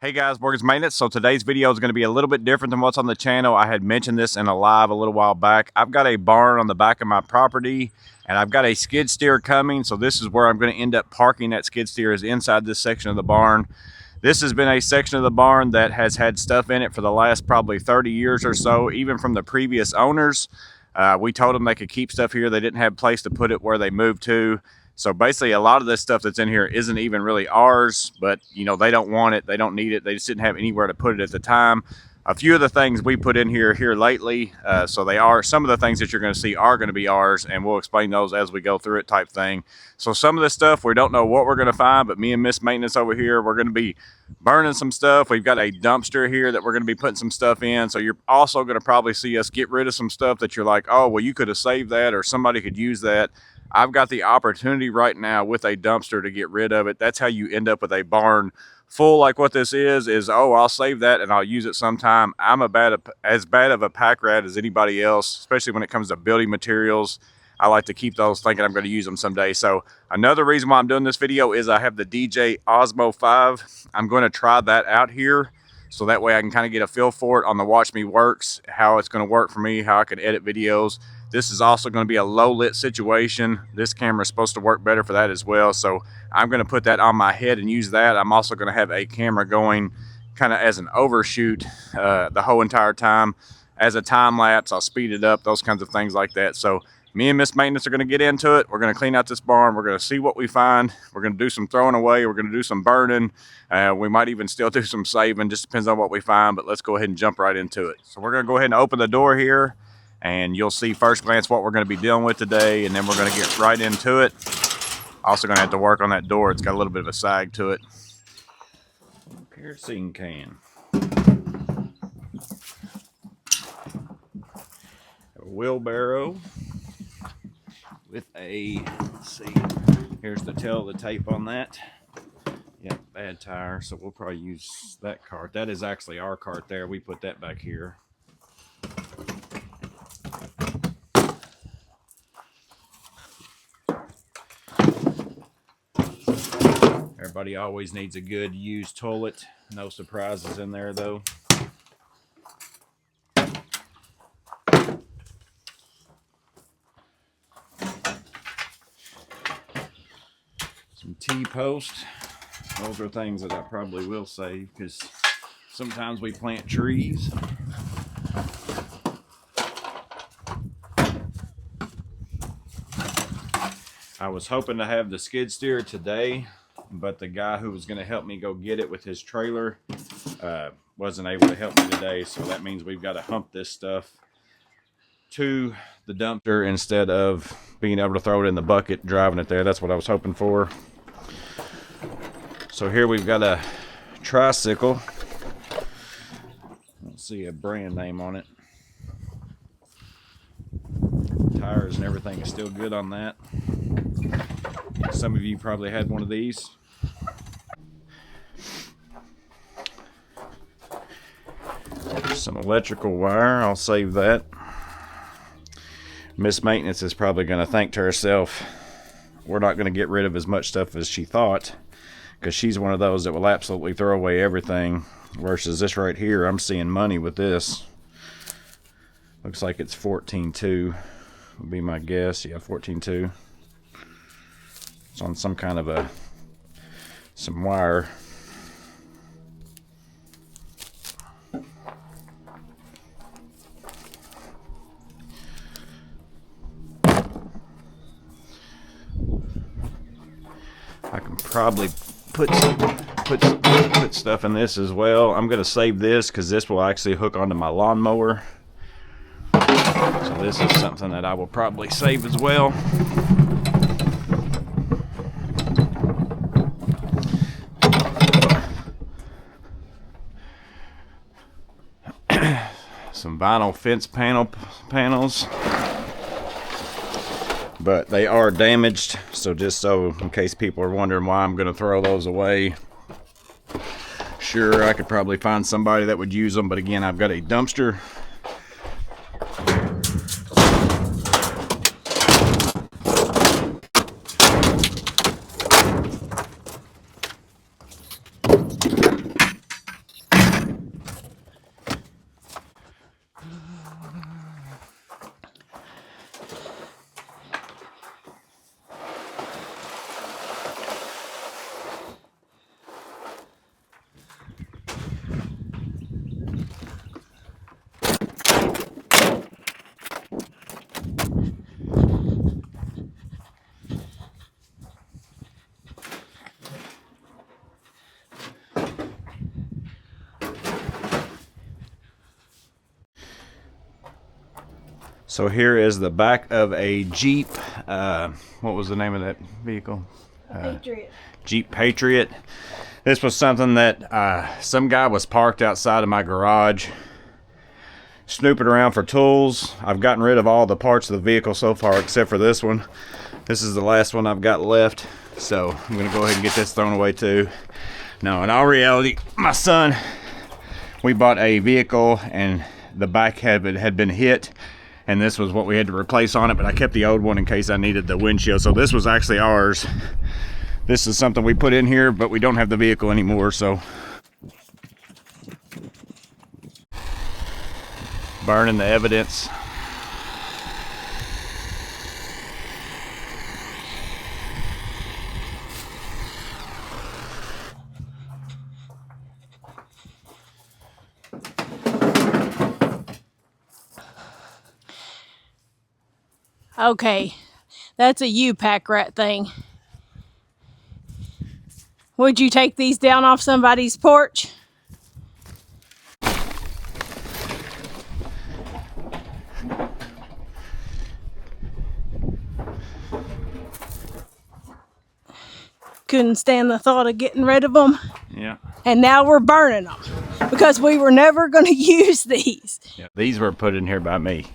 Hey guys, Morgan's Maintenance. So today's video is going to be a little bit different than what's on the channel. I had mentioned this in a live a little while back. I've got a barn on the back of my property and I've got a skid steer coming. So this is where I'm going to end up parking that skid steer, is inside this section of the barn. This has been a section of the barn that has had stuff in it for the last probably 30 years or so, even from the previous owners. We told them they could keep stuff here. They didn't have a place to put it where they moved to. So basically a lot of this stuff that's in here isn't even really ours, but you know, they don't want it, they don't need it, they just didn't have anywhere to put it at the time. A few of the things we put in here lately, so they are, some of the things that you're going to see are going to be ours, and we'll explain those as we go through it type thing. So some of this stuff, we don't know what we're going to find, but me and Miss Maintenance over here, we're going to be burning some stuff. We've got a dumpster here that we're going to be putting some stuff in. So you're also going to probably see us get rid of some stuff that you're like, oh, well, you could have saved that, or somebody could use that. I've got the opportunity right now with a dumpster to get rid of it. That's how you end up with a barn full like what this is, oh, I'll save that and I'll use it sometime. I'm as bad of a pack rat as anybody else, especially when it comes to building materials. I like to keep those thinking I'm going to use them someday. So another reason why I'm doing this video is I have the DJI Osmo 5. I'm going to try that out here, so that way I can kind of get a feel for it on the Watch Me Works, how it's going to work for me, how I can edit videos. This is also going to be a low lit situation. This camera is supposed to work better for that as well. So I'm going to put that on my head and use that. I'm also going to have a camera going kind of as an overshoot the whole entire time. As a time lapse, I'll speed it up, those kinds of things like that. So me and Miss Maintenance are going to get into it. We're going to clean out this barn. We're going to see what we find. We're going to do some throwing away. We're going to do some burning. We might even still do some saving. Just depends on what we find. But let's go ahead and jump right into it. So we're going to go ahead and open the door here, and you'll see first glance what we're going to be dealing with today. And then we're going to get right into it. Also going to have to work on that door. It's got a little bit of a sag to it. Kerosene can. A wheelbarrow with a, let's see, here's the tail of the tape on that. Yep, bad tire, so we'll probably use that cart. That is actually our cart there. We put that back here. Everybody always needs a good used toilet. No surprises in there though. Some T-posts. Those are things that I probably will save because sometimes we plant trees. I was hoping to have the skid steer today, but the guy who was going to help me go get it with his trailer wasn't able to help me today. So that means we've got to hump this stuff to the dumpster instead of being able to throw it in the bucket, driving it there. That's what I was hoping for. So here we've got a tricycle. Let's see a brand name on it. Tires and everything is still good on that. Some of you probably had one of these. Some electrical wire, I'll save that. Miss Maintenance is probably going to think to herself, we're not going to get rid of as much stuff as she thought, because she's one of those that will absolutely throw away everything, versus this right here, I'm seeing money with this. Looks like it's 14.2 would be my guess. Yeah, 14.2. It's on some kind of some wire. I can probably put stuff in this as well. I'm going to save this because this will actually hook onto my lawnmower. So this is something that I will probably save as well. Some vinyl fence panels. But they are damaged, so just so in case people are wondering why I'm going to throw those away. Sure, I could probably find somebody that would use them, but again, I've got a dumpster. So here is the back of a Jeep. What was the name of that vehicle? Patriot. Jeep Patriot. This was something that some guy was parked outside of my garage, snooping around for tools. I've gotten rid of all the parts of the vehicle so far except for this one. This is the last one I've got left. So I'm gonna go ahead and get this thrown away too. No, in all reality, my son, we bought a vehicle and the back had been hit, and this was what we had to replace on it, but I kept the old one in case I needed the windshield. So this was actually ours. This is something we put in here, but we don't have the vehicle anymore, so. Burning the evidence. Okay, that's a U-pack rat thing. Would you take these down off somebody's porch? Couldn't stand the thought of getting rid of them. Yeah. And now we're burning them because we were never going to use these. Yeah, these were put in here by me.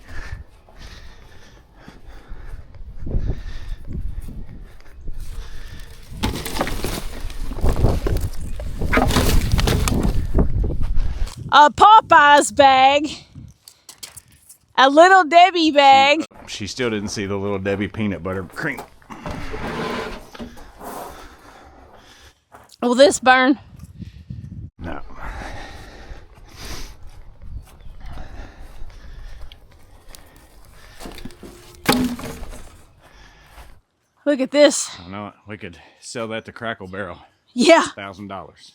A Popeyes bag, a Little Debbie bag. She still didn't see the Little Debbie peanut butter cream. Will this burn? No. Look at this. I know it. We could sell that to Crackle Barrel. Yeah. $1,000.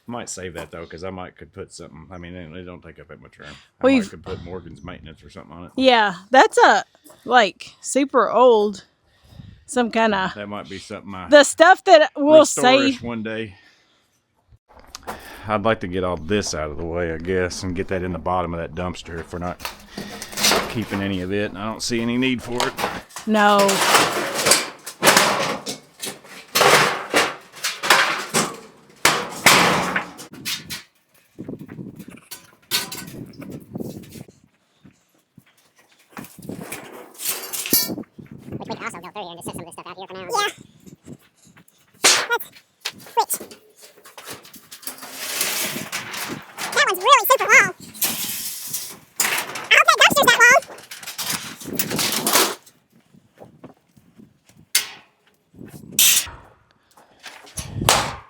Might save that though, because I might could put something. I mean, they don't take up that much room. I might could put Morgan's maintenance or something on it. Yeah, that's a like super old, some kind of. That might be something. The stuff that we'll save one day. I'd like to get all this out of the way, I guess, and get that in the bottom of that dumpster if we're not keeping any of it. And I don't see any need for it. No. Which we can also go through here and just set some of this stuff out here for now. Yeah. Let's switch. That one's really super long. I don't think dumpster's that long.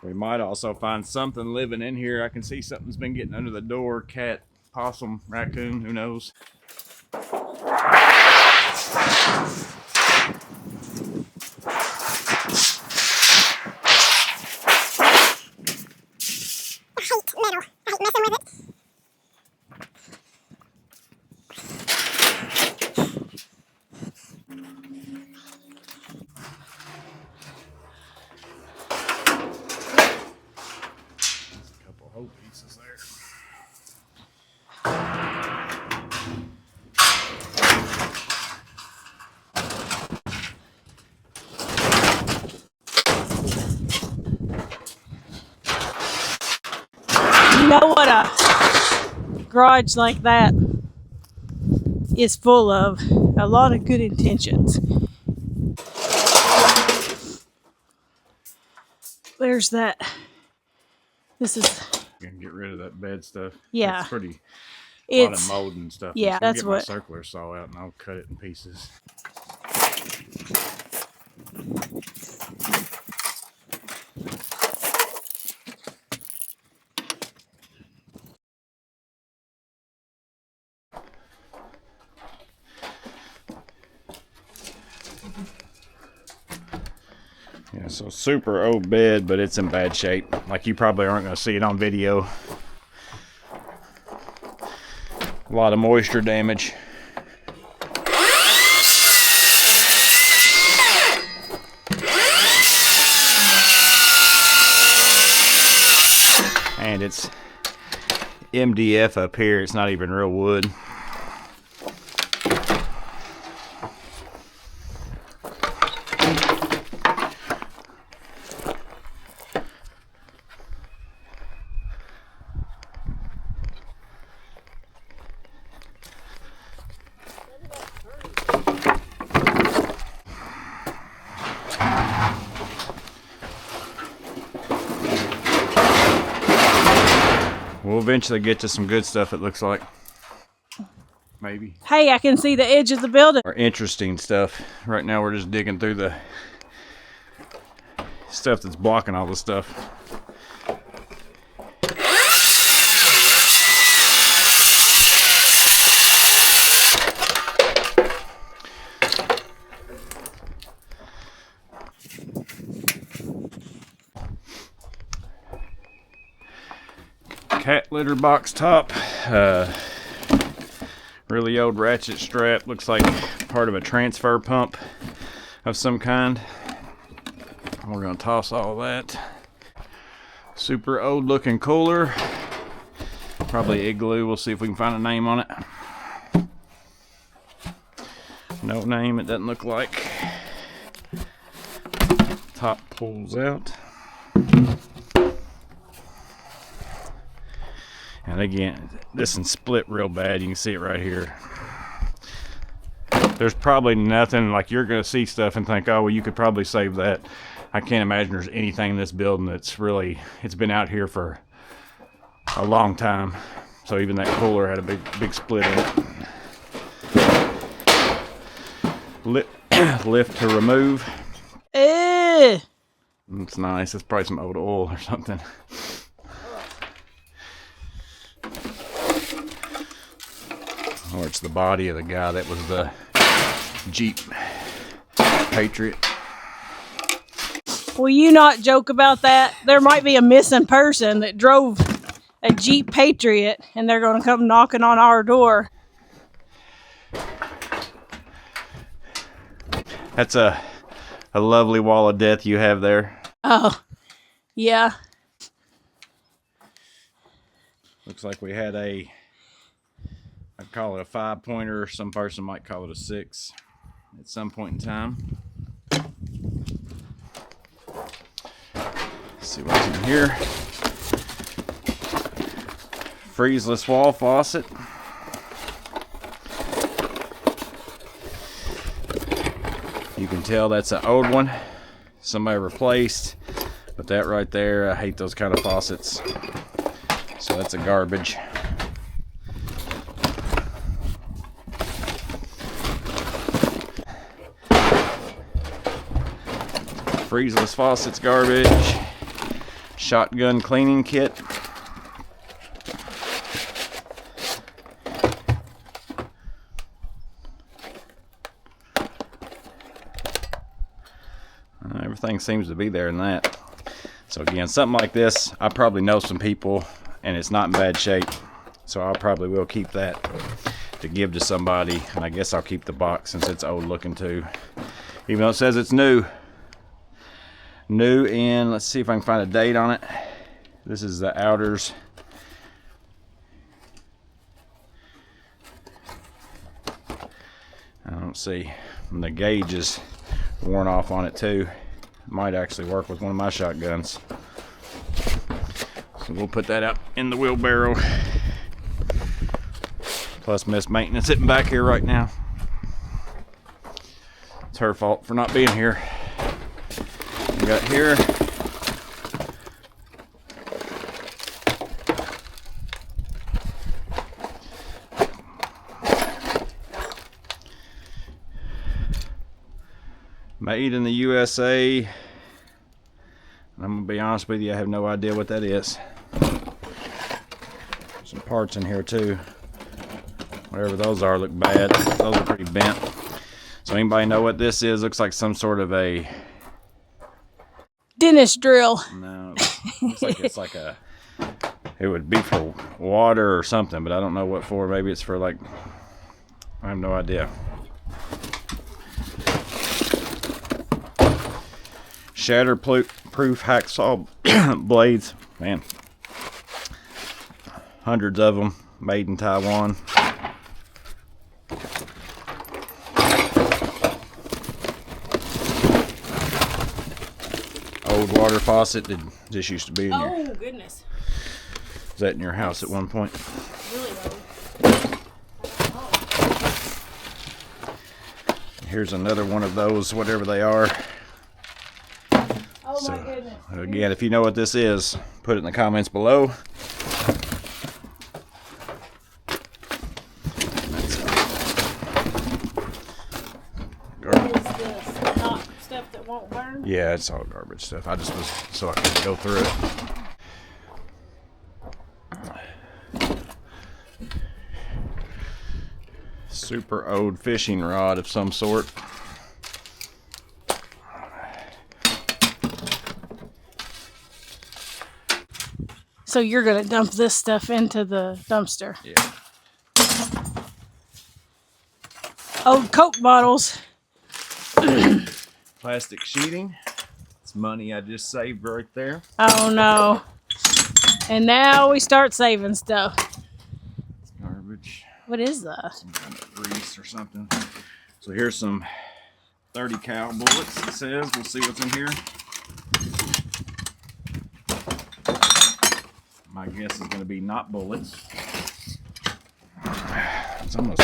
We might also find something living in here. I can see something's been getting under the door. Cat, possum, raccoon, who knows? Pieces there. You know what a garage like that is full of? A lot of good intentions. There's that. This is. Gonna get rid of that bed stuff. Yeah. It's pretty. A lot of mold and stuff. Yeah, that's get what. My circular saw out and I'll cut it in pieces. Yeah, so super old bed, but it's in bad shape. Like you probably aren't going to see it on video. A lot of moisture damage. And it's MDF up here. It's not even real wood. We'll eventually get to some good stuff, it looks like. Maybe. Hey, I can see the edge of the building. Or interesting stuff. Right now we're just digging through the stuff that's blocking all the stuff. Cat litter box top. Really old ratchet strap. Looks like part of a transfer pump of some kind. We're gonna toss all that. Super old looking cooler. Probably Igloo. We'll see if we can find a name on it. No name, it doesn't look like. Top pulls out. And again, this one's split real bad. You can see it right here. There's probably nothing, like you're gonna see stuff and think, oh, well, you could probably save that. I can't imagine there's anything in this building that's really, it's been out here for a long time. So even that cooler had a big split in it. Lift to remove. It's nice. It's probably some old oil or something. Or it's the body of the guy that was the Jeep Patriot. Will you not joke about that? There might be a missing person that drove a Jeep Patriot and they're going to come knocking on our door. That's a lovely wall of death you have there. Oh, yeah. Looks like we had I'd call it a 5-pointer. Some person might call it a 6 at some point in time. Let's see what's in here. Freezeless wall faucet. You can tell that's an old one. Somebody replaced. But that right there, I hate those kind of faucets. So that's a garbage. Freezeless faucets, garbage. Shotgun cleaning kit. Everything seems to be there in that. So again, something like this, I probably know some people and it's not in bad shape. So I probably will keep that to give to somebody. And I guess I'll keep the box since it's old looking too. Even though it says it's new. New in, let's see if I can find a date on it. This is the outers. I don't see. And the gauge is worn off on it too. Might actually work with one of my shotguns. So we'll put that out in the wheelbarrow. Plus Miss Maintenance sitting back here right now. It's her fault for not being here. We got here made in the USA. And I'm gonna be honest with you, I have no idea what that is. Some parts in here too. Whatever those are look bad. Those are pretty bent. So anybody know what this is? Looks like some sort of a dentist drill. No, looks like it's like a, it would be for water or something, but I don't know what for. Maybe it's for like, I have no idea. Shatter-proof hacksaw blades. Man, hundreds of them, made in Taiwan. Old water faucet that this used to be in here. Oh, goodness. Was that in your house at one point? Really old. Here's another one of those, whatever they are. Oh, my goodness. Again, if you know what this is, put it in the comments below. Yeah, it's all garbage stuff. I just was so I could go through it. Super old fishing rod of some sort. So you're gonna dump this stuff into the dumpster. Yeah. Old Coke bottles. Plastic sheeting. It's money I just saved right there. Oh no. And now we start saving stuff. It's garbage. What is that? Some kind of grease or something. So here's some 30 cal bullets, it says. We'll see what's in here. My guess is going to be not bullets. It's almost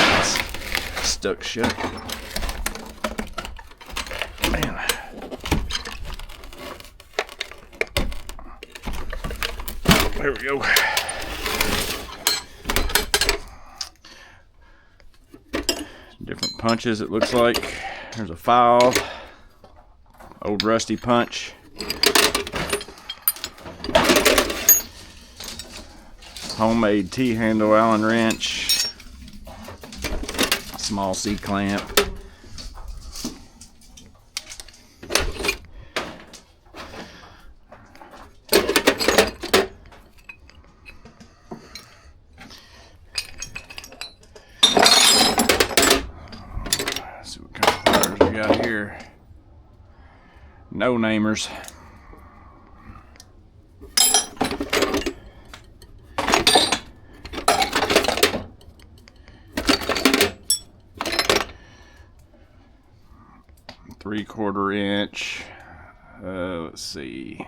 stuck shut. Man. There we go. Different punches, it looks like. There's a file. Old rusty punch. Homemade T-handle Allen wrench. Small C-clamp. Let's see what kind of pliers we got here. No namers. Three-quarter inch. Let's see.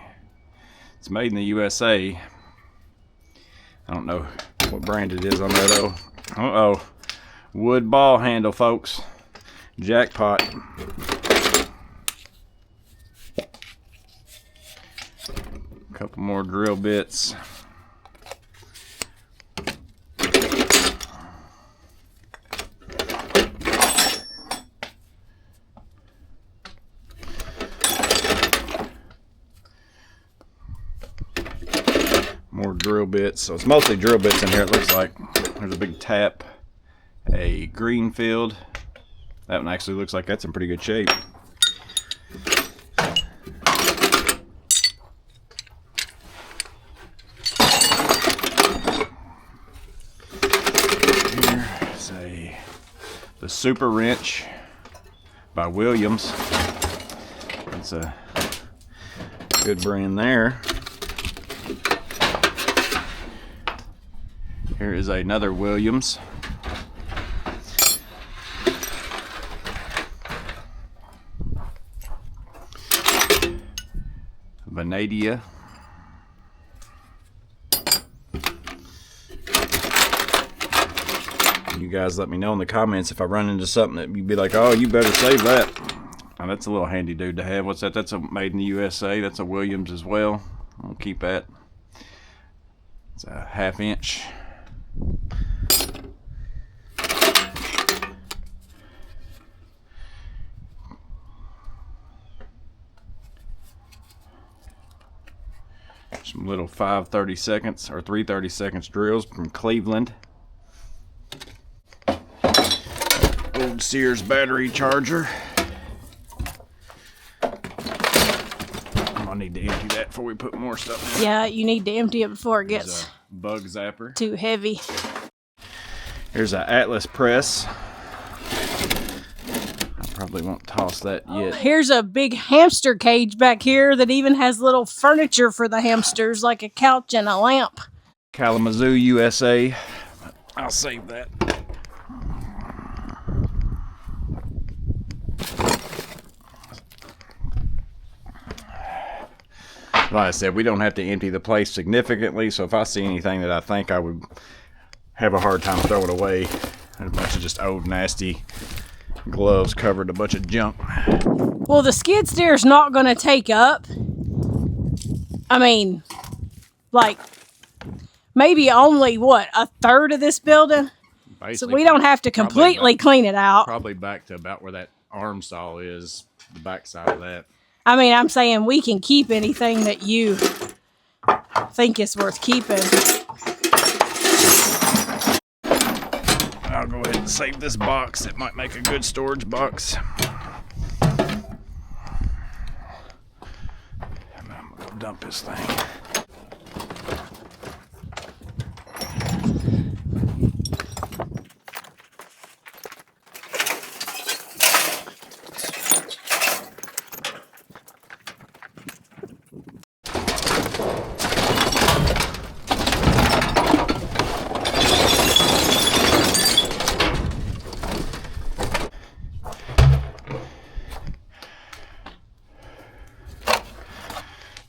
It's made in the USA. I don't know what brand it is on there though. Uh-oh. Wood ball handle, folks. Jackpot. A couple more drill bits. More drill bits. So it's mostly drill bits in here, it looks like. There's a big tap. A Greenfield. That one actually looks like that's in pretty good shape. Here's the Super Wrench by Williams. That's a good brand there. Here is another Williams. Vanadia. You guys let me know in the comments if I run into something that you'd be like, oh, you better save that. Now, that's a little handy dude to have. What's that? That's a made in the USA. That's a Williams as well. I'll keep that. It's a 1/2 inch. Some little 5/32 or 3/32 drills from Cleveland. Old Sears battery charger. I'm gonna need to empty that before we put more stuff in. Yeah, you need to empty it before it gets Bug zapper. too heavy. Here's an Atlas press. Probably won't toss that yet. Here's a big hamster cage back here that even has little furniture for the hamsters, like a couch and a lamp. Kalamazoo, USA. I'll save that. Like I said, we don't have to empty the place significantly, so if I see anything that I think I would have a hard time throwing away, there's a bunch of just old nasty gloves covered a bunch of junk. Well, the skid steer's not going to take up, I mean, like, maybe only, what, 1/3 of this building? Basically, so we don't have to completely clean it out. Probably back to about where that arm saw is, the back side of that. I mean, I'm saying we can keep anything that you think is worth keeping. I'll go ahead and save this box. It might make a good storage box. I'm gonna go dump this thing.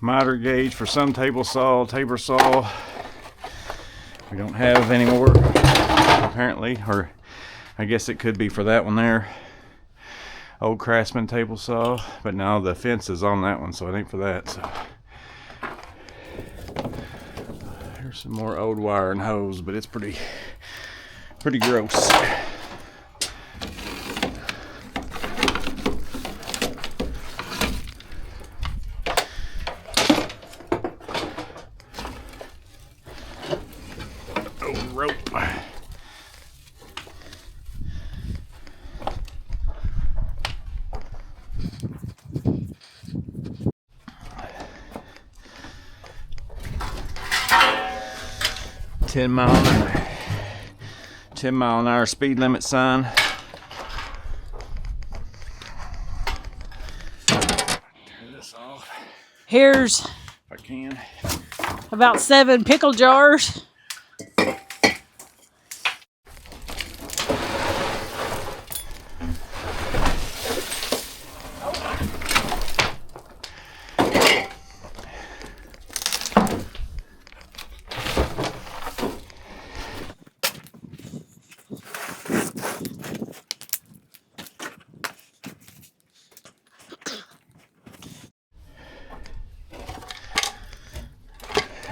Miter gauge for some table saw, tabor saw. We don't have anymore, apparently, or I guess it could be for that one there. Old Craftsman table saw, but now the fence is on that one, so it ain't for that. So here's some more old wire and hose, but it's pretty gross. Rope. $10 mile an hour speed limit sign. Turn this off. Here's If I can. about 7 pickle jars.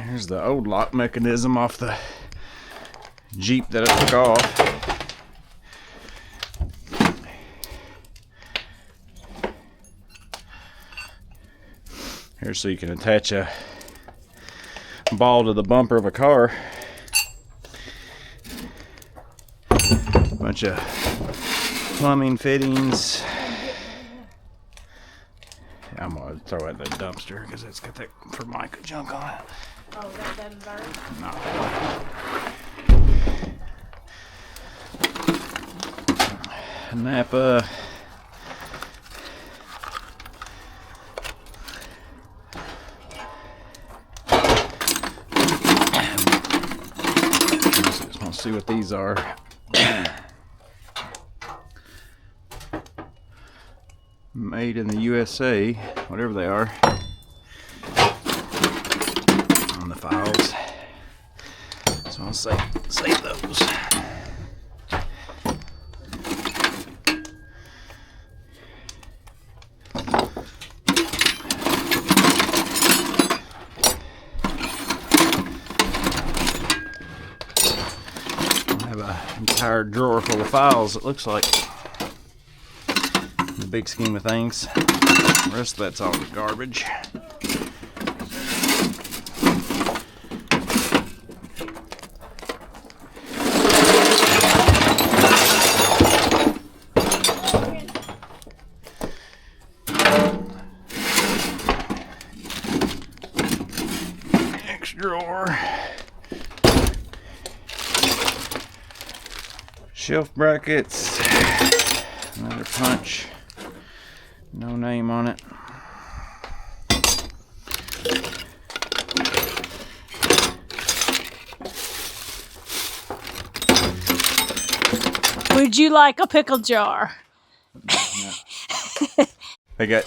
Here's the old lock mechanism off the Jeep that I took off. Here's so you can attach a ball to the bumper of a car. Bunch of plumbing fittings. I'm gonna throw it in the dumpster because it's got that Formica junk on it. Oh, that doesn't burn? No. Napa. Just want to see what these are. Made in the USA, whatever they are. On the files. So I'll save those. I have an entire drawer full of files, it looks like. In the big scheme of things. The rest of that's all garbage. Next drawer. Shelf brackets. Another punch. No name on it. Would you like a pickle jar? They got.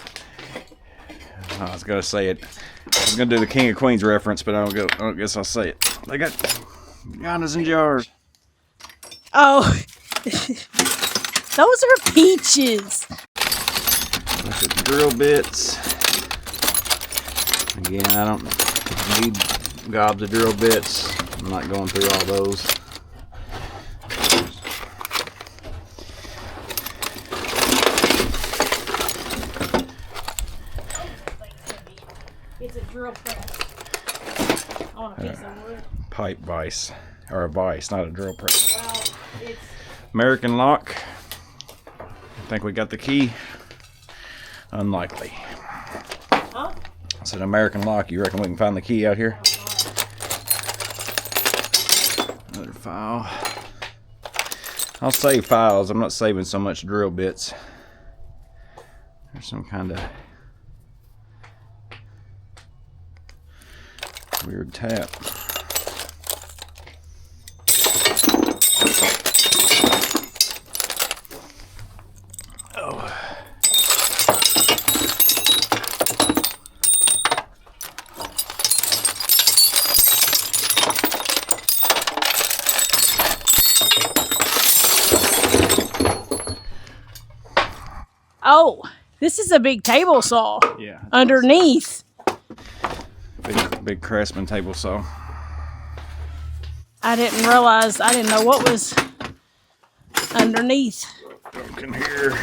I was gonna say it. I was gonna do the King of Queens reference, but I don't guess I'll say it. They got bananas in jars. Oh, those are peaches. Look at the drill bits. Again, I don't need gobs of drill bits. I'm not going through all those. It's a drill press. I want a piece of wood. Pipe vise. Or a vise, not a drill press. Well, it's... American lock. I think we got the key. Unlikely. Huh? It's an American lock. You reckon we can find the key out here? Another file. I'll save files. I'm not saving so much drill bits. There's some kind of weird tap. Oh, this is a big table saw. Yeah. Underneath. Big Craftsman table saw. I didn't realize, I didn't know what was underneath. Broken here.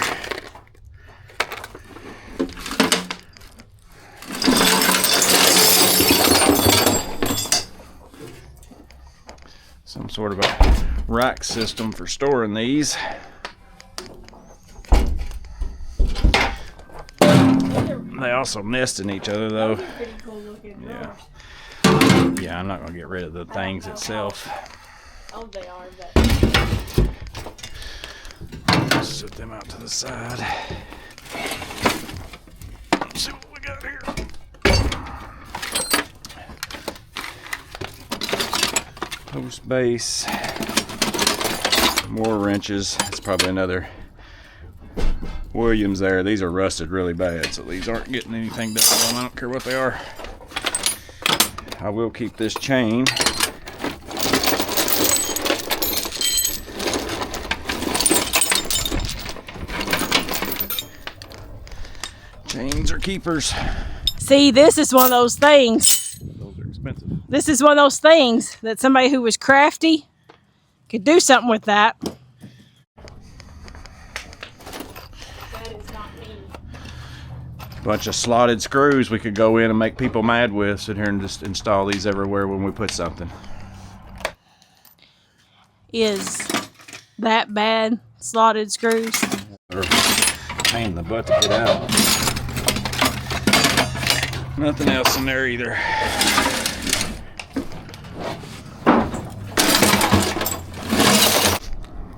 Some sort of a rack system for storing these. They also nest in each other though. Pretty cool looking. Yeah. Yeah, I'm not gonna get rid of the things itself. Oh, they are, but... Set them out to the side. Let's see what we got here. Post base. More wrenches. It's probably another Williams there. These are rusted really bad, so these aren't getting anything done with them. I don't care what they are. I will keep this chain. Chains are keepers. See, this is one of those things. Those are expensive. This is one of those things that somebody who was crafty could do something with that. That is not me. Bunch of slotted screws we could go in and make people mad with. Sit here and just install these everywhere when we put something. Is that bad? Slotted screws? Or pain in the butt to get out. Nothing else in there either.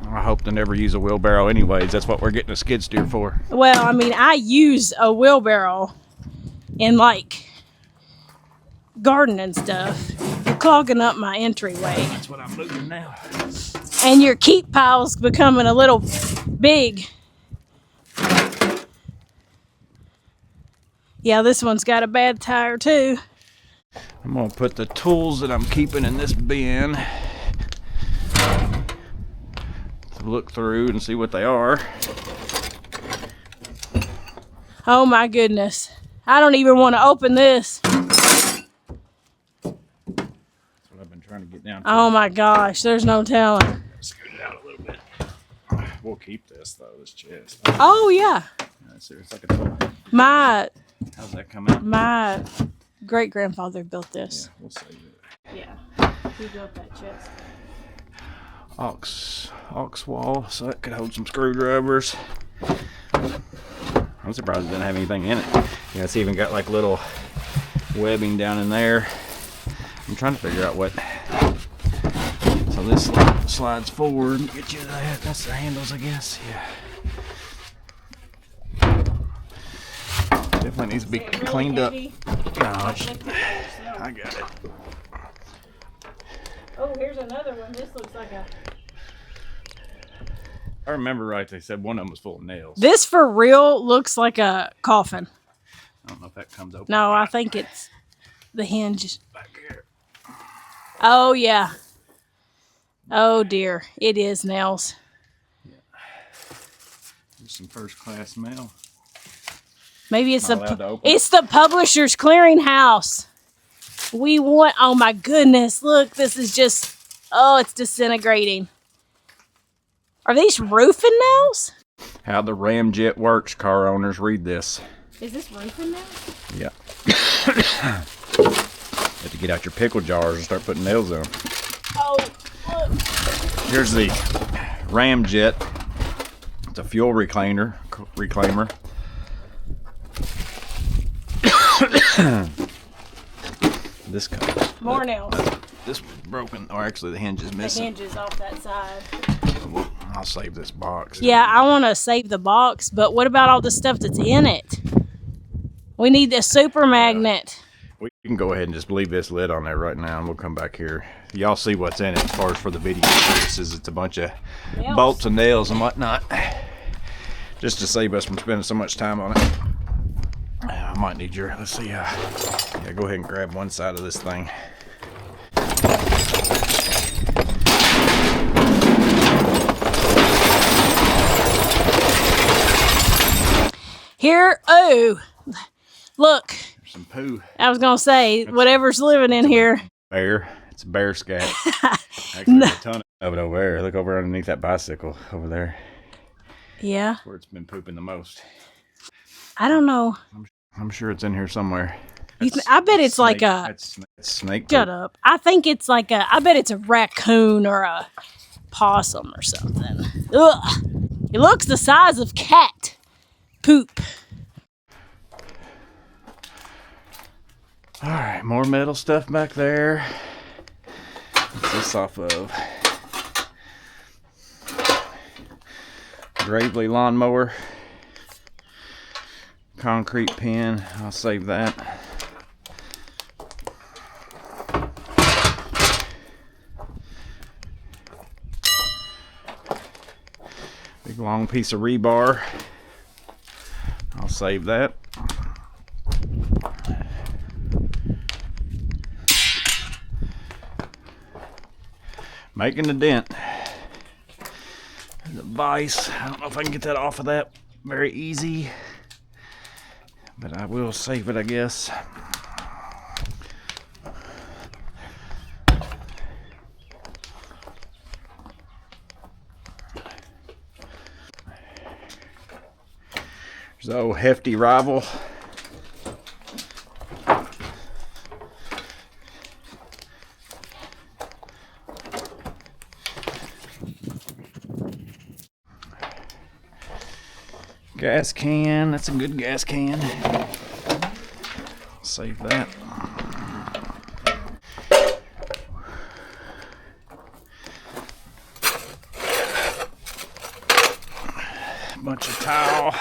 I hope to never use a wheelbarrow anyways. That's what we're getting a skid steer for. Well, I mean, I use a wheelbarrow in like gardening stuff. You're clogging up my entryway. That's what I'm moving now. And your keep pile's becoming a little big. Yeah, this one's got a bad tire too. I'm gonna put the tools that I'm keeping in this bin to look through and see what they are. Oh my goodness. I don't even want to open this. That's what I've been trying to get down to. Oh my gosh, there's no telling. Scoot it out a little bit. We'll keep this though, this chest. Oh yeah. It's like a tool. How's that come out? My great grandfather built this. Yeah, we'll save it. Yeah. He built that chest. Aux wall, so that could hold some screwdrivers. I'm surprised it didn't have anything in it. Yeah, it's even got like little webbing down in there. I'm trying to figure out what. So this slides forward and get you to that. That's the handles, I guess. Yeah. Definitely needs to be cleaned up. No, I got it. Oh, here's another one. This looks like a... I remember right, they said one of them was full of nails. This for real looks like a coffin. I don't know if that comes open. No, I think it's the hinge. Back here. Oh, yeah. Oh, dear. It is nails. There's some first class mail. Maybe it's Am I allowed to open? it's the Publishers Clearinghouse. We want... Oh, my goodness. Look, this is just... Oh, it's disintegrating. Are these roofing nails? How the ramjet works, car owners, read this. Is this roofing nails? Yeah. Have to get out your pickle jars and start putting nails in them. Oh, look. Here's the ramjet. It's a fuel reclaimer. This comes. More nails. This one's broken, or actually the hinge is missing. The hinges off that side. I'll save this box. Yeah, I want to save the box, but what about all the stuff that's in it? We need the super magnet. We can go ahead and just leave this lid on there right now, and we'll come back here. Y'all see what's in it as far as for the video purposes. It's a bunch of bolts and nails and whatnot, just to save us from spending so much time on it. I might need your, let's see, yeah, go ahead and grab one side of this thing. Here, oh, look. There's some poo. I was going to say, whatever's living in here. Bear. It's a bear scat. Actually, there's a ton of it over there. Look over underneath that bicycle over there. Yeah. Where it's been pooping the most. I don't know. I'm sure it's in here somewhere. I bet it's snake, like a... That's snake Shut poop. up. I think it's like a... I bet it's a raccoon or a possum or something. Ugh. It looks the size of cat poop. All right, more metal stuff back there. What's this off of? Gravely lawnmower. Concrete pin. I'll save that. Big long piece of rebar. I'll save that. Making a dent. The vise. I don't know if I can get that off of that very easy, but I will save it, I guess. There's the old hefty rival. Gas can, that's a good gas can. Save that. Bunch of towel.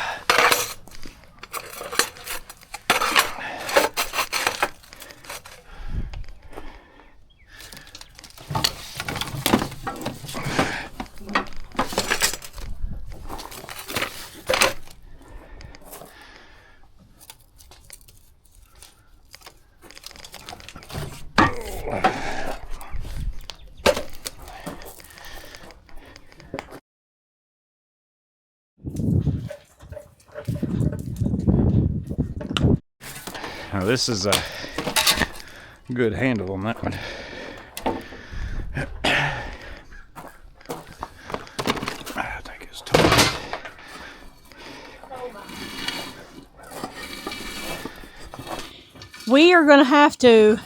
Now this is a good handle on that one. I think it's tight. We are going to have to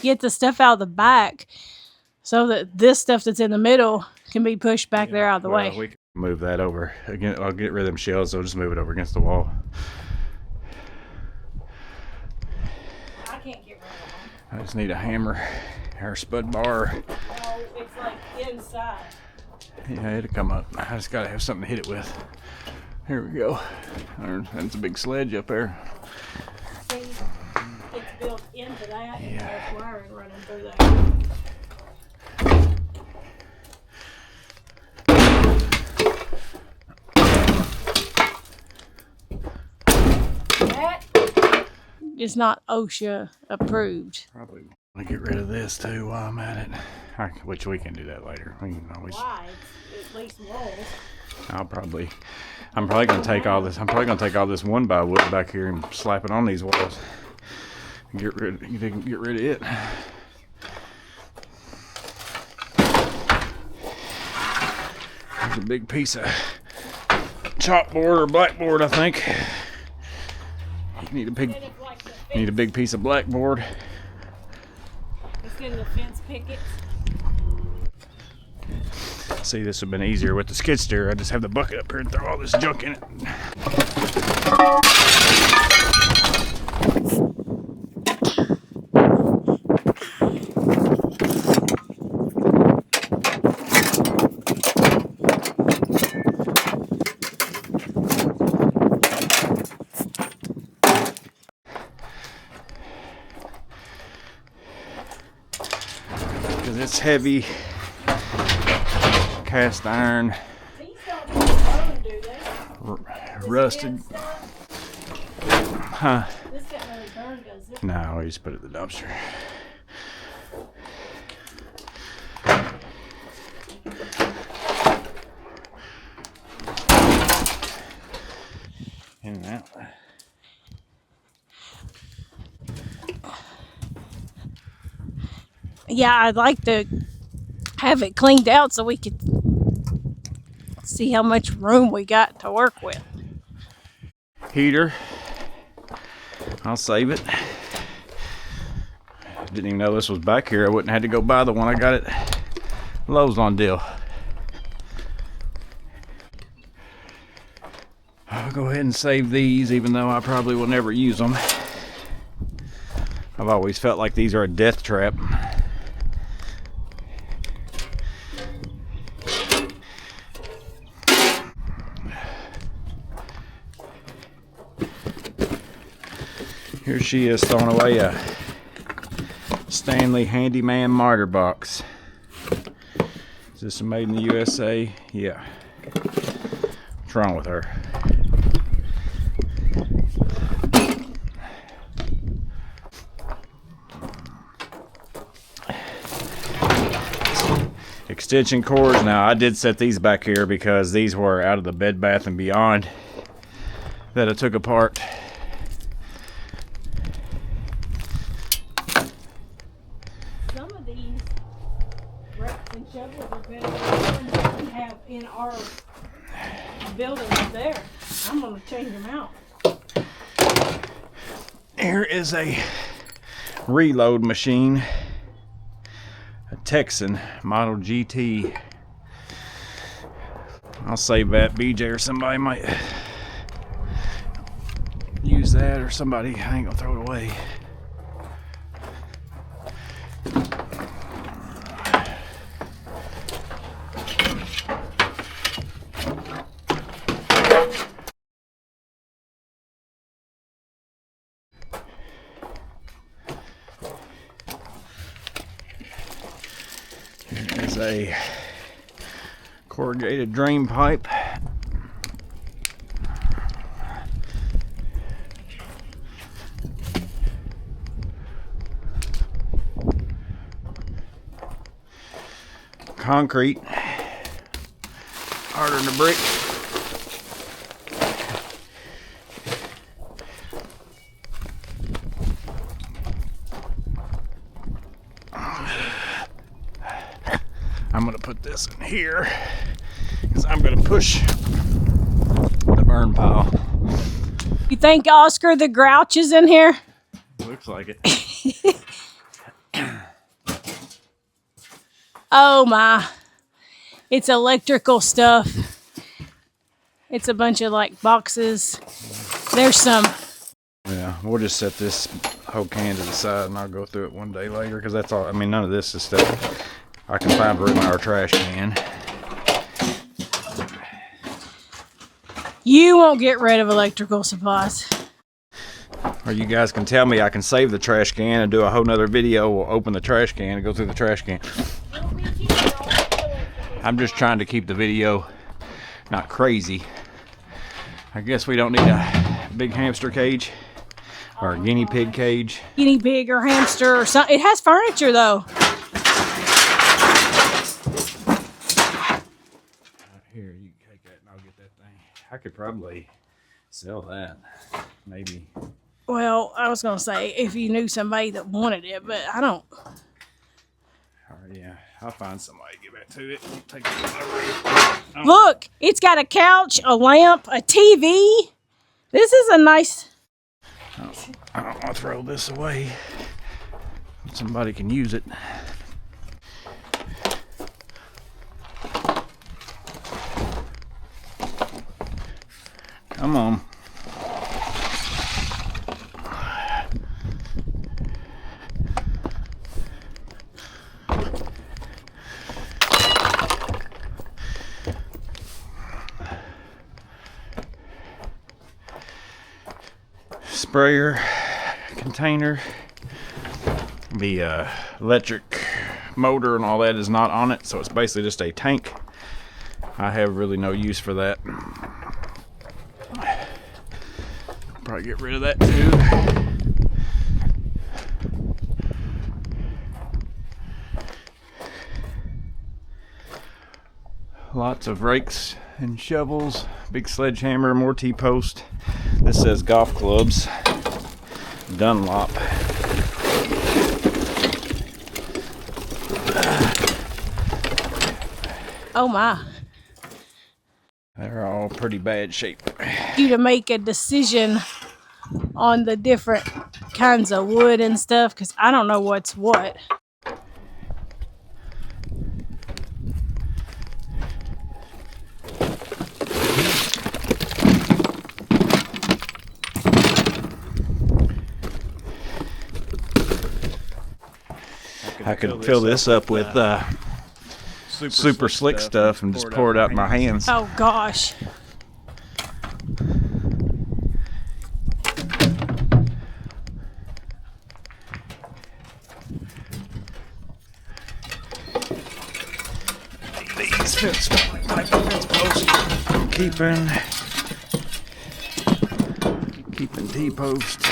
get the stuff out of the back so that this stuff that's in the middle can be pushed back there out of the way. We can move that over. Again, I'll get rid of them shells, so I'll just move it over against the wall. I can't get rid of them. I just need a hammer or a spud bar. Oh, it's like inside. Yeah, it'll come up. I just gotta have something to hit it with. Here we go. That's a big sledge up there. See, it's built into that, and Yeah. there's wiring running through there. That is not OSHA approved. Probably want to get rid of this too while I'm at it. Which we can do that later. We can always. Why? It's at least walls. I'm probably gonna take all this. I'm probably gonna take all this 1x wood back here and slap it on these walls. Get rid of it. There's a big piece of chalkboard or blackboard, I think. Need a big piece of blackboard. Instead of the fence pickets. See, this would have been easier with the skid steer. I just have the bucket up here and throw all this junk in it. Because it's heavy. Cast iron, rusted. Huh? This got really burned, does it? No, we just put it in the dumpster. In and out. Yeah, I'd like to have it cleaned out so we could see how much room we got to work with. Heater. I'll save it. Didn't even know this was back here. I wouldn't have had to go buy the one. I got it Lowe's on deal. I'll go ahead and save these, even though I probably will never use them. I've always felt like these are a death trap. Here she is throwing away a Stanley Handyman Martyr box. Is this made in the USA? Yeah. What's wrong with her? Extension cords. Now I did set these back here because these were out of the Bed Bath & Beyond that I took apart. Some of these racks and shovels are better than the ones we have in our buildings there. I'm going to change them out. Here is a reload machine, a Texan Model GT. I'll save that. BJ or somebody might use that, or somebody, I ain't gonna throw it away. Here is a corrugated drain pipe. Concrete, harder than a brick. I'm gonna put this in here because I'm gonna push the burn pile. You think Oscar the Grouch is in here? Looks like it. Oh my. It's electrical stuff. It's a bunch of like boxes. There's some. Yeah, we'll just set this whole can to the side and I'll go through it one day later because that's all. I mean, none of this is stuff I can find room in our trash can. You won't get rid of electrical supplies. Or you guys can tell me I can save the trash can and do a whole nother video. We'll open the trash can and go through the trash can. I'm just trying to keep the video not crazy. I guess we don't need a big hamster cage or a guinea pig cage. Guinea pig or hamster or something. It has furniture though. Here, you can take that and I'll get that thing. I could probably sell that, maybe. Well, I was gonna say if you knew somebody that wanted it, but I don't. All right, yeah, I'll find somebody to get back to it. Take it. Look, it's got a couch, a lamp, a TV. This is a nice. I don't want to throw this away. Somebody can use it. Come on. Sprayer container. The electric motor and all that is not on it, so it's basically just a tank. I have really no use for that. Probably get rid of that too. Lots of rakes and shovels, big sledgehammer, more T-post. This says golf clubs, Dunlop. Oh my. They're all pretty bad shape. You to make a decision on the different kinds of wood and stuff, because I don't know what's what. I could fill this up with super slick stuff and just pour it out in my hands. Oh gosh. These fence posts. Keeping T-post.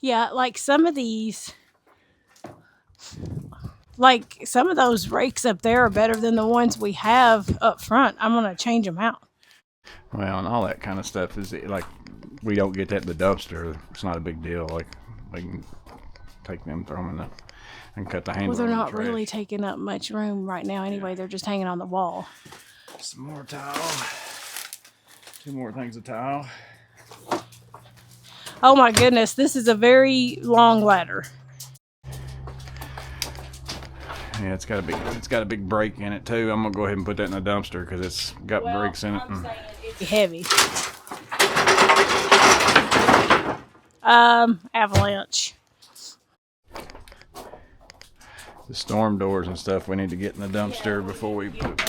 Yeah, like some of these, like some of those rakes up there are better than the ones we have up front. I'm going to change them out. Well, and all that kind of stuff is like, we don't get that in the dumpster. It's not a big deal. Like, we can take them, throw them in the, and cut the handle. Well, they're on the not trash. really taking up much room right now anyway. They're just hanging on the wall. Some more towel. 2 more things of towel. Oh my goodness, this is a very long ladder. Yeah, it's got a big break in it too. I'm gonna go ahead and put that in the dumpster because it's got breaks in it. I'm saying it's heavy. Avalanche. The storm doors and stuff we need to get in the dumpster before we put.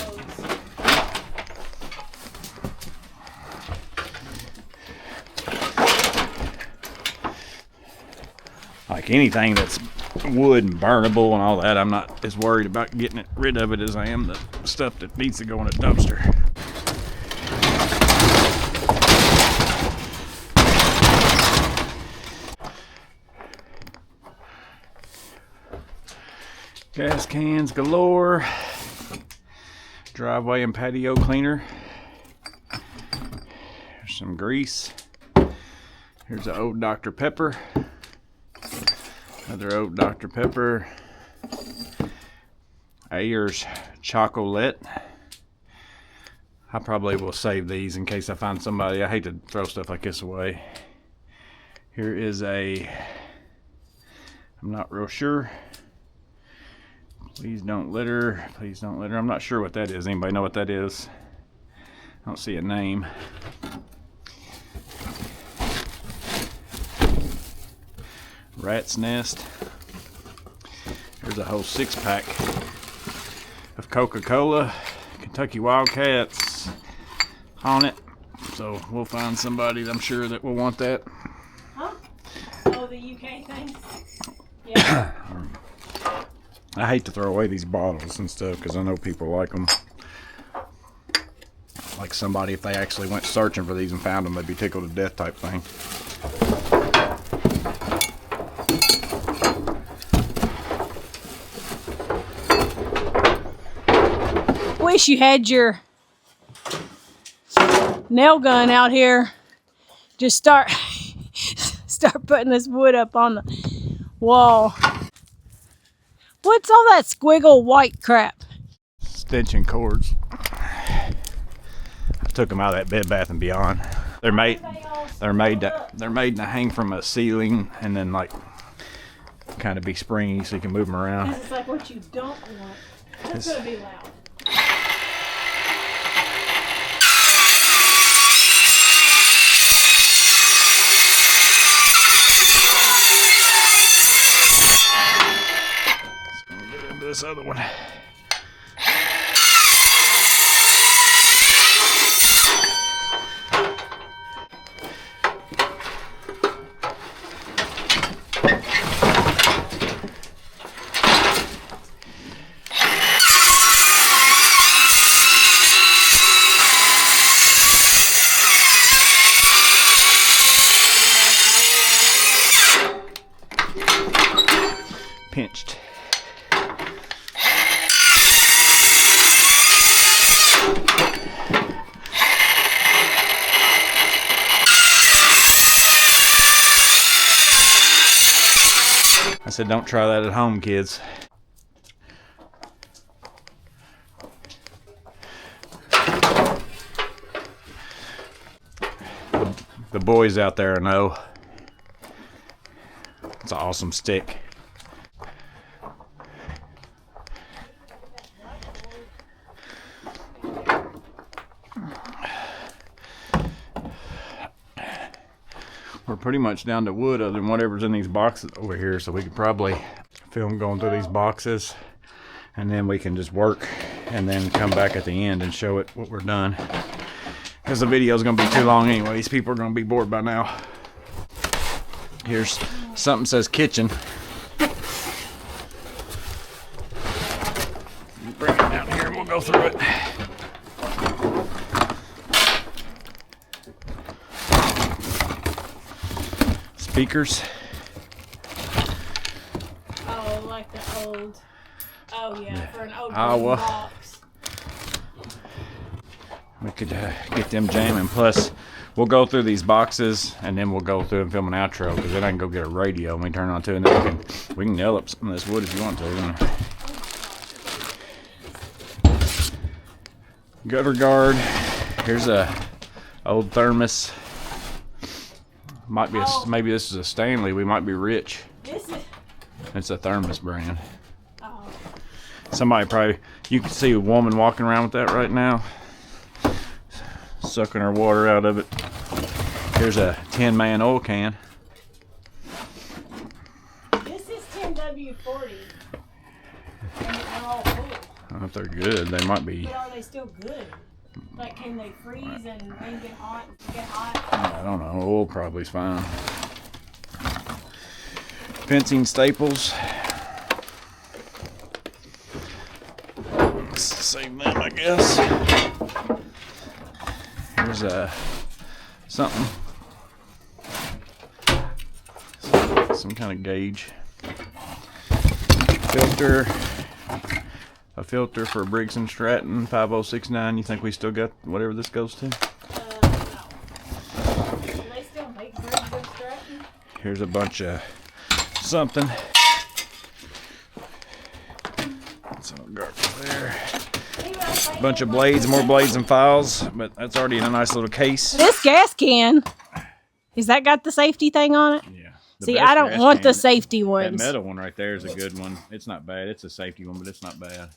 Like anything that's wood and burnable and all that, I'm not as worried about getting rid of it as I am the stuff that needs to go in a dumpster. Gas cans galore. Driveway and patio cleaner. There's some grease. Here's an old Dr. Pepper. Another old Dr. Pepper. Ayer's chocolate. I probably will save these in case I find somebody. I hate to throw stuff like this away. Here is I'm not real sure. Please don't litter. Please don't litter. I'm not sure what that is. Anybody know what that is? I don't see a name. Rat's Nest. There's a whole 6-pack of Coca-Cola, Kentucky Wildcats on it. So we'll find somebody, I'm sure, that will want that. Huh? Oh, the UK things? Yeah. I hate to throw away these bottles and stuff because I know people like them. Like somebody, if they actually went searching for these and found them, they'd be tickled to death type thing. Wish you had your nail gun out here. Just start putting this wood up on the wall. What's all that squiggle white crap? extension cords. I took them out of that Bed Bath and Beyond. They're made to hang from a ceiling and then like kind of be springy so you can move them around. This is like what you don't want. It's gonna be loud. So we'll get into this other one. Pinched. I said, don't try that at home, kids. The boys out there know it's an awesome stick. We're pretty much down to wood other than whatever's in these boxes over here, so we could probably film going through these boxes and then we can just work and then come back at the end and show it what we're done, because the video is going to be too long anyways. People are going to be bored by now. Here's something says kitchen. Bring it down here and we'll go through it. Speakers. Oh, like the old. Oh yeah, for an old Iowa box. We could get them jamming. Plus, we'll go through these boxes and then we'll go through and film an outro, because then I can go get a radio and we turn it on to it, and then we can nail up some of this wood if you want to. Gutter guard. Here's a old thermos. Might be maybe this is a Stanley. We might be rich. This is. It's a thermos brand. Oh. Somebody probably, you can see a woman walking around with that right now, sucking her water out of it. Here's a 10-man oil can. This is 10W40. And they're all full. I don't know if they're good. They might be. But are they still good? Like, can they freeze and then get hot? Get hot? I don't know. Oil probably's fine. Fencing staples. It's the same them, I guess. Here's something. Some kind of gauge. Filter. A filter for Briggs & Stratton 5069. You think we still got whatever this goes to? No. Do they still make Briggs & Stratton? Here's a bunch of something. So there. A bunch of blades, more blades and files, but that's already in a nice little case. This gas can, is that got the safety thing on it? Yeah. See, I don't want the safety That ones. metal one right there is a good one. It's not bad. It's a safety one, but it's not bad.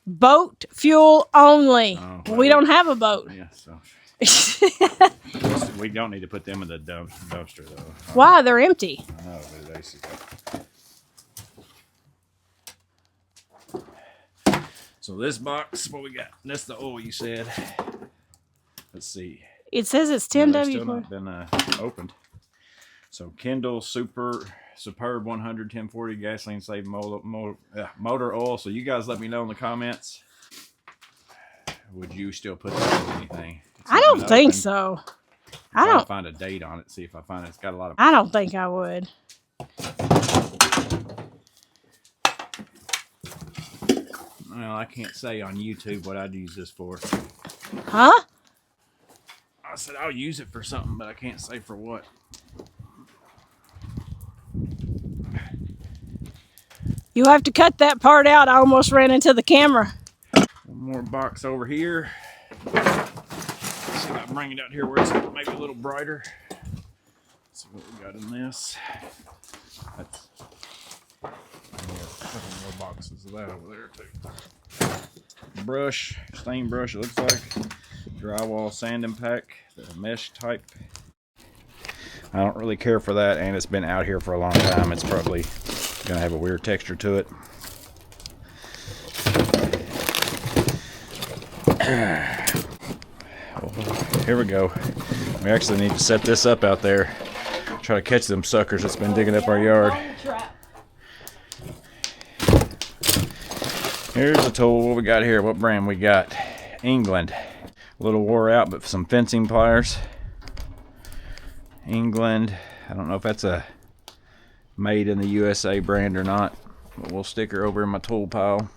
Boat fuel only. Oh, We don't have a boat. Yeah, so we don't need to put them in the dumpster though. Why? They're empty. I know, but basically. So this box, what we got? That's the oil you said. Let's see. It says it's They've 10W40. still not been opened. So Kendall Superb 100 1040 gasoline saving motor oil. So you guys let me know in the comments. Would you still put that in anything? I don't think so. I don't find a date on it. See if I find it. It's got a lot of. I don't think I would. Well, I can't say on YouTube what I'd use this for. Huh? I said I'll use it for something, but I can't say for what. You have to cut that part out. I almost ran into the camera. One more box over here. Let's see if I can bring it out here where it's maybe a little brighter. Let's see what we got in this. That's a couple more boxes of that over there too. Brush, stain brush, it looks like. Drywall sanding pack, the mesh type. I don't really care for that, and it's been out here for a long time. It's probably gonna have a weird texture to it. Here we go. We actually need to set this up out there. Try to catch them suckers that's been digging up our yard. Here's the tool. What we got here? What brand we got? England. A little wore out, but some fencing pliers. England. I don't know if that's a made in the USA brand or not, but we'll stick her over in my tool pile.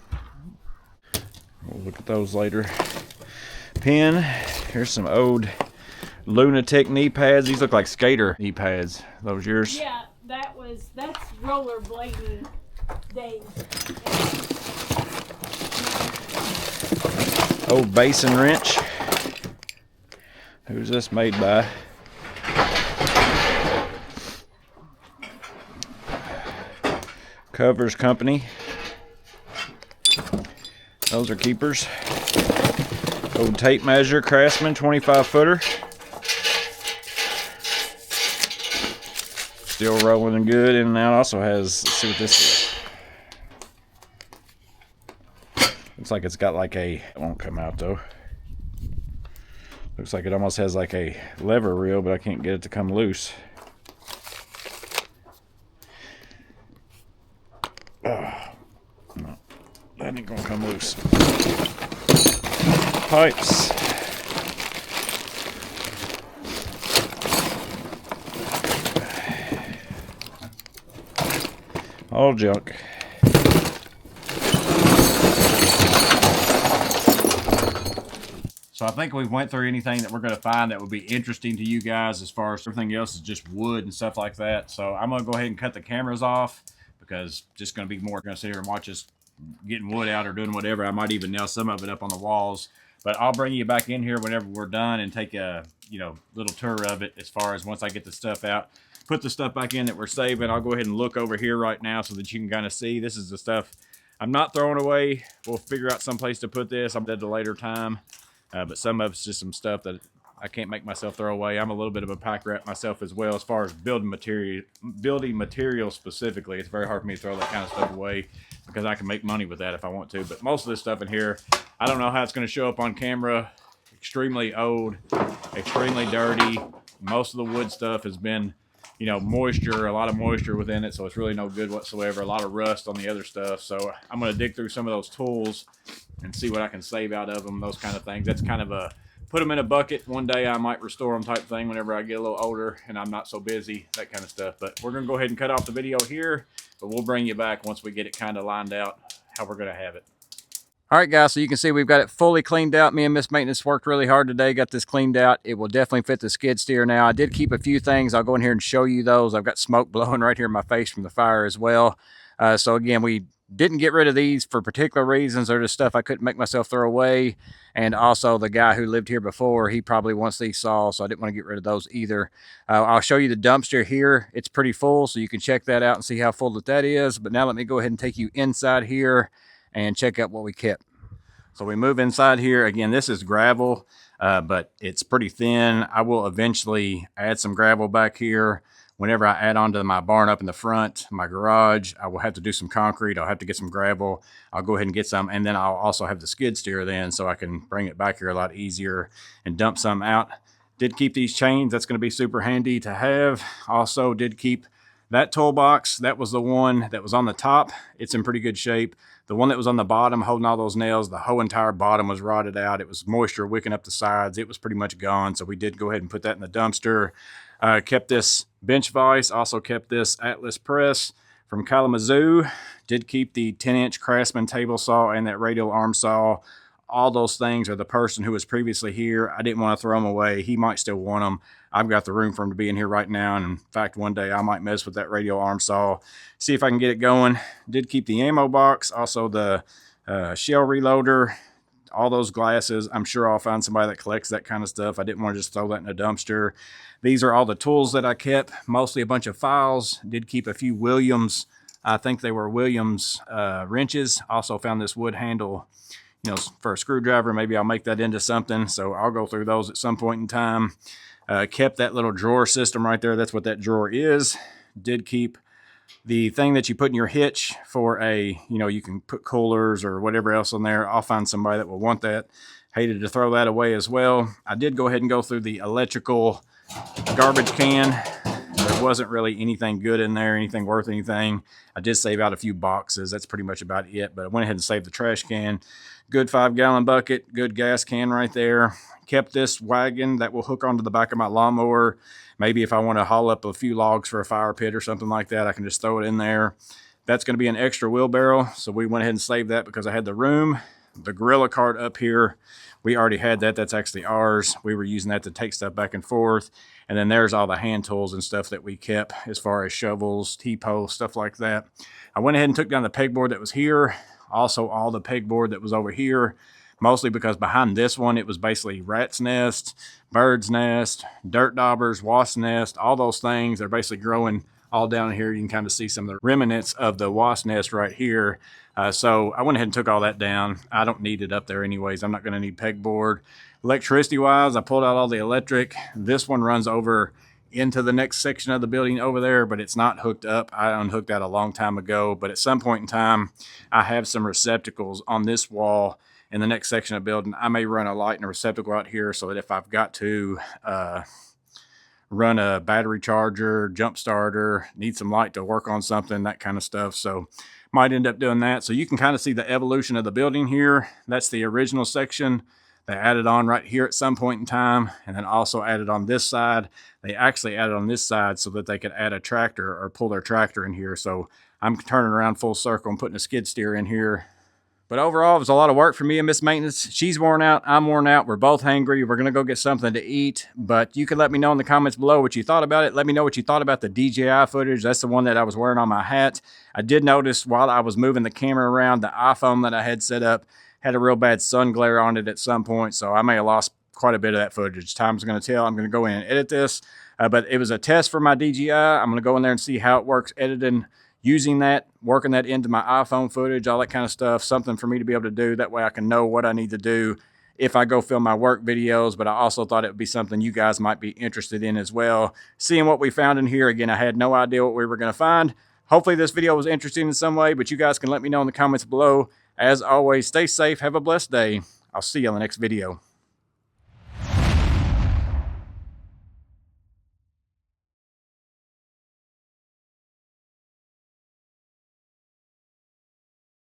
We'll look at those later. Pin. Here's some old Lunatic knee pads. These look like skater knee pads. Those yours? Yeah, that's rollerblading days. Old basin wrench. Who's this made by? Covers Company. Those are keepers. Old tape measure, Craftsman 25 footer. Still rolling and good in and out. Also has, let's see what this is. Looks like it's got like a, it won't come out though. Looks like it almost has like a lever reel, but I can't get it to come loose. No, that ain't gonna come loose. Pipes. All junk. So I think we went through anything that we're going to find that would be interesting to you guys, as far as everything else is just wood and stuff like that. So I'm going to go ahead and cut the cameras off, because just going to be more going to sit here and watch us getting wood out or doing whatever. I might even nail some of it up on the walls, but I'll bring you back in here whenever we're done and take a, you know, little tour of it, as far as once I get the stuff out. Put the stuff back in that we're saving. I'll go ahead and look over here right now so that you can kind of see. This is the stuff I'm not throwing away. We'll figure out some place to put this. I'll do it at a later time. But some of it's just some stuff that I can't make myself throw away. I'm a little bit of a pack rat myself as well, as far as building material specifically. It's very hard for me to throw that kind of stuff away, because I can make money with that if I want to. But most of this stuff in here, I don't know how it's going to show up on camera. Extremely old, extremely dirty. Most of the wood stuff has been, you know, moisture, a lot of moisture within it, so it's really no good whatsoever. A lot of rust on the other stuff. So I'm going to dig through some of those tools and see what I can save out of them, those kind of things. That's kind of a put them in a bucket. One day I might restore them type thing whenever I get a little older and I'm not so busy, that kind of stuff. But we're going to go ahead and cut off the video here, but we'll bring you back once we get it kind of lined out how we're going to have it. All right, guys, so you can see we've got it fully cleaned out. Me and Miss Maintenance worked really hard today, got this cleaned out. It will definitely fit the skid steer now. I did keep a few things. I'll go in here and show you those. I've got smoke blowing right here in my face from the fire as well. So again, we didn't get rid of these for particular reasons. They're just stuff I couldn't make myself throw away. And also the guy who lived here before, he probably wants these saws, so I didn't want to get rid of those either. I'll show you the dumpster here. It's pretty full, so you can check that out and see how full that is. But now let me go ahead and take you inside here and check out what we kept. So we move inside here. Again, this is gravel, but it's pretty thin. I will eventually add some gravel back here. Whenever I add on to my barn up in the front, my garage, I will have to do some concrete. I'll have to get some gravel. I'll go ahead and get some, and then I'll also have the skid steer then, so I can bring it back here a lot easier and dump some out. Did keep these chains. That's going to be super handy to have. Also did keep that toolbox. That was the one that was on the top. It's in pretty good shape. The one that was on the bottom holding all those nails, the whole entire bottom was rotted out. It was moisture wicking up the sides. It was pretty much gone, so we did go ahead and put that in the dumpster. Kept this bench vise, also kept this Atlas press from Kalamazoo. Did keep the 10-inch Craftsman table saw and that radial arm saw. All those things are the person who was previously here. I didn't want to throw them away. He might still want them. I've got the room for them to be in here right now. And in fact, one day I might mess with that radial arm saw, see if I can get it going. Did keep the ammo box, also the shell reloader, all those glasses. I'm sure I'll find somebody that collects that kind of stuff. I didn't want to just throw that in a dumpster. These are all the tools that I kept, mostly a bunch of files. Did keep a few Williams, I think they were Williams wrenches. Also found this wood handle, you know, for a screwdriver. Maybe I'll make that into something. So I'll go through those at some point in time. Kept that little drawer system right there. That's what that drawer is. Did keep the thing that you put in your hitch for a, you know, you can put coolers or whatever else on there. I'll find somebody that will want that. Hated to throw that away as well. I did go ahead and go through the electrical garbage can. There wasn't really anything good in there, anything worth anything. I did save out a few boxes. That's pretty much about it. But I went ahead and saved the trash can. Good 5-gallon bucket, good gas can right there. Kept this wagon that will hook onto the back of my lawnmower. Maybe if I want to haul up a few logs for a fire pit or something like that, I can just throw it in there. That's going to be an extra wheelbarrow, so we went ahead and saved that because I had the room. The gorilla cart up here, we already had that. That's actually ours. We were using that to take stuff back and forth. And then there's all the hand tools and stuff that we kept as far as shovels, T-posts, stuff like that. I went ahead and took down the pegboard that was here. Also all the pegboard that was over here, mostly because behind this one, it was basically rat's nest, bird's nest, dirt daubers, wasp nest, all those things. They're basically growing all down here. You can kind of see some of the remnants of the wasp nest right here. So I went ahead and took all that down. I don't need it up there anyways. I'm not going to need pegboard. Electricity wise, I pulled out all the electric. This one runs over into the next section of the building over there, but it's not hooked up. I unhooked that a long time ago, but at some point in time, I have some receptacles on this wall in the next section of the building. I may run a light and a receptacle out here so that if I've got to run a battery charger, jump starter, need some light to work on something, that kind of stuff. So might end up doing that. So you can kind of see the evolution of the building here. That's the original section. They added on right here at some point in time, and then also added on this side. They actually added on this side so that they could add a tractor or pull their tractor in here. So I'm turning around full circle and putting a skid steer in here. But overall, it was a lot of work for me and Miss Maintenance. She's worn out, I'm worn out, we're both hangry. We're gonna go get something to eat, but you can let me know in the comments below what you thought about it. Let me know what you thought about the DJI footage. That's the one that I was wearing on my hat. I did notice while I was moving the camera around, the iPhone that I had set up had a real bad sun glare on it at some point, so I may have lost quite a bit of that footage. Time's gonna tell. I'm gonna go in and edit this, but it was a test for my DJI. I'm gonna go in there and see how it works editing, using that, working that into my iPhone footage, all that kind of stuff, something for me to be able to do. That way I can know what I need to do if I go film my work videos, but I also thought it would be something you guys might be interested in as well. Seeing what we found in here, again, I had no idea what we were gonna find. Hopefully this video was interesting in some way, but you guys can let me know in the comments below. As always, stay safe, have a blessed day. I'll see you on the next video.